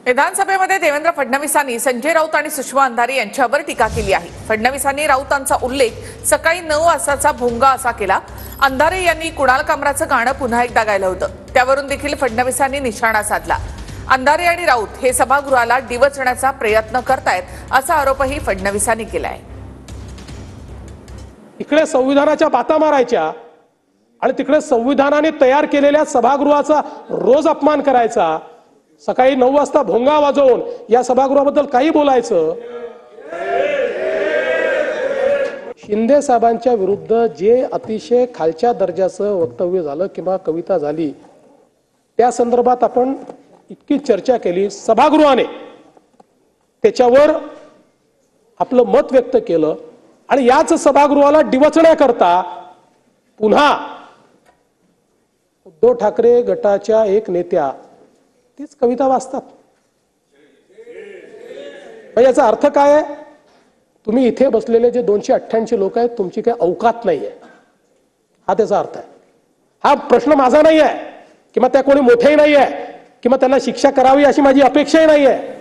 विधानसभेमध्ये देवेंद्र फडणवीसांनी संजय राऊत आणि सुषमा अंधारे यांच्यावर टीका केली आहे। फडणवीसांनी राऊतांचा उल्लेख सकाळी 9 वाजताचा भोंगा असा केला। अंधारे यांनी कुणाल कामराचं गाणं पुन्हा एकदा गायलं होतं, त्यावरून देखील फडणवीसांनी निशाणा साधला। अंधारे आणि राऊत हे सभागृहाला डिवचण्याचा प्रयत्न करतायत असा आरोपही फडणवीसांनी केला आहे। इकडे संविधानाच्या बाता मारायच्या आणि तिकडे संविधानाने तयार केलेल्या सभागृहाचा रोज अपमान करायचा, सकाळी 9 वाजता भोंगा वाजवून या सभागृहाबद्दल काही बोलायचं। शिंदे साहेबांच्या विरुद्ध जे अतिशय खालच्या दर्जाचं वक्तव्य झालं किंवा कविता झाली, त्या संदर्भात आपण इतकी चर्चा केली, सभागृहाने त्याच्यावर आपलं मत व्यक्त केलं आणि याच सभागृहाला डिवचण्याकरता पुन्हा उद्धव ठाकरे गटाच्या एक नेत्या तीच कविता वाचतात। याचा अर्थ काय आहे? तुम्ही इथे बसलेले जे 288 लोक आहेत, तुमची काही औकात नाहीये, हा त्याचा अर्थ आहे। हा प्रश्न माझा नाही आहे किंवा त्या कोणी मोठेही नाही आहे किंवा त्यांना शिक्षा करावी अशी माझी अपेक्षाही नाही आहे।